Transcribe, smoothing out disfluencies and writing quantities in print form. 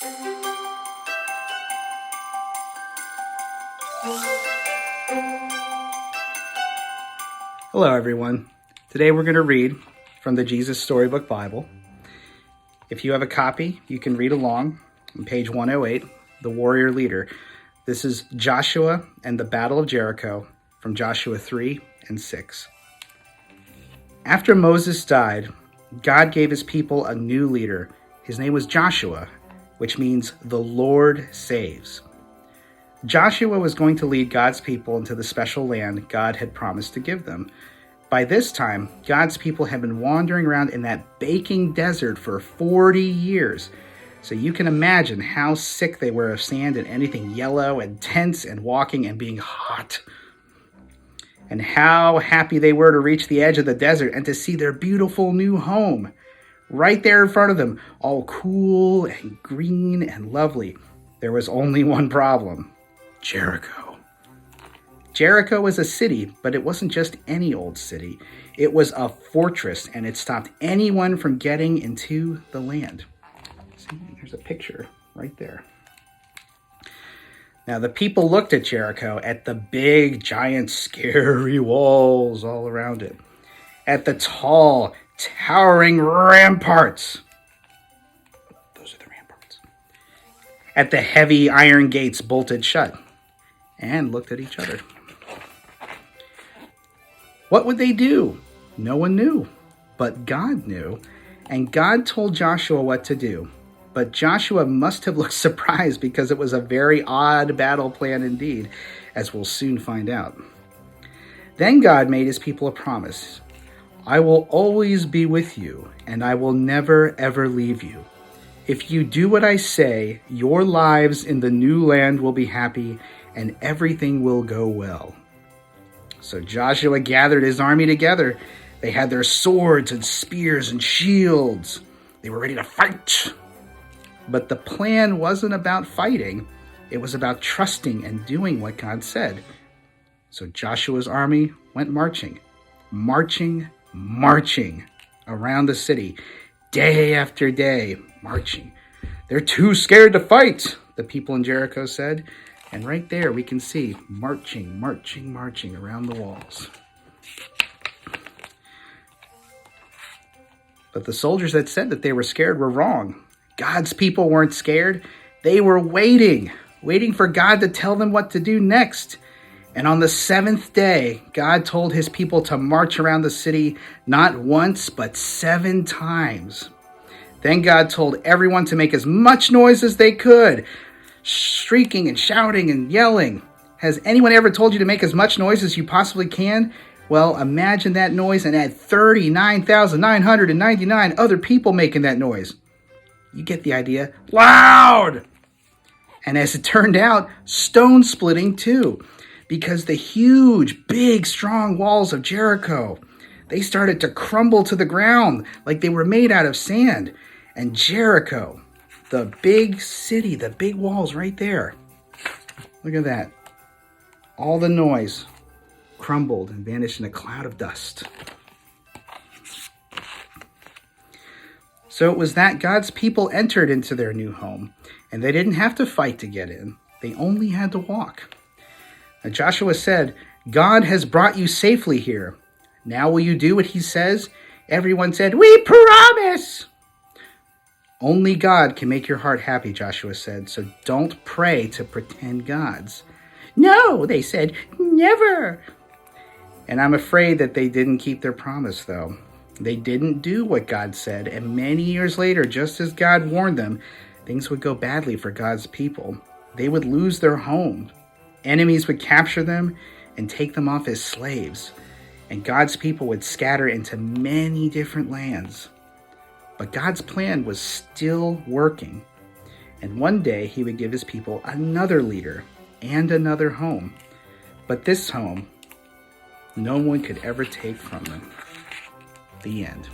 Hello everyone. Today we're going to read from the Jesus Storybook Bible. If you have a copy, you can read along on page 108, The Warrior Leader. This is Joshua and the Battle of Jericho from Joshua 3 and 6. After Moses died, God gave his people a new leader. His name was Joshua, which means the Lord saves. Joshua was going to lead God's people into the special land God had promised to give them. By this time, God's people had been wandering around in that baking desert for 40 years. So you can imagine how sick they were of sand and anything yellow and tense and walking and being hot. And how happy they were to reach the edge of the desert and to see their beautiful new home right there in front of them, all cool and green and lovely. There was only one problem: Jericho. Jericho was a city, but it wasn't just any old city. It was a fortress, and it stopped anyone from getting into the land. See, there's a picture right there. Now, the people looked at Jericho, at the big, giant, scary walls all around it, at the tall, towering ramparts. Those are the ramparts. At the heavy iron gates bolted shut, and looked at each other. What would they do? No one knew, but God knew, and God told Joshua what to do. But Joshua must have looked surprised because it was a very odd battle plan indeed, as we'll soon find out. Then God made his people a promise. I will always be with you, and I will never, ever leave you. If you do what I say, your lives in the new land will be happy, and everything will go well. So Joshua gathered his army together. They had their swords and spears and shields. They were ready to fight. But the plan wasn't about fighting. It was about trusting and doing what God said. So Joshua's army went marching around the city, day after day, marching. They're too scared to fight, the people in Jericho said. And right there we can see marching around the walls. But the soldiers that said that they were scared were wrong. God's people weren't scared. They were waiting for God to tell them what to do next. And on the seventh day, God told his people to march around the city not once, but 7 times. Then God told everyone to make as much noise as they could, shrieking and shouting and yelling. Has anyone ever told you to make as much noise as you possibly can? Well, imagine that noise and add 39,999 other people making that noise. You get the idea. Loud! And as it turned out, stone splitting too, because the huge, big, strong walls of Jericho, they started to crumble to the ground like they were made out of sand. And Jericho, the big city, the big walls right there. Look at that. All the noise crumbled and vanished in a cloud of dust. So it was that God's people entered into their new home, and they didn't have to fight to get in. They only had to walk. Now Joshua said, God has brought you safely here. Now will you do what he says? Everyone said, we promise. Only God can make your heart happy, Joshua said, so don't pray to pretend gods. No, they said, never. And I'm afraid that they didn't keep their promise, though. They didn't do what God said, and many years later, just as God warned them, things would go badly for God's people. They would lose their home. Enemies would capture them and take them off as slaves, and God's people would scatter into many different lands. But God's plan was still working, and one day he would give his people another leader and another home. But this home, no one could ever take from them. The end.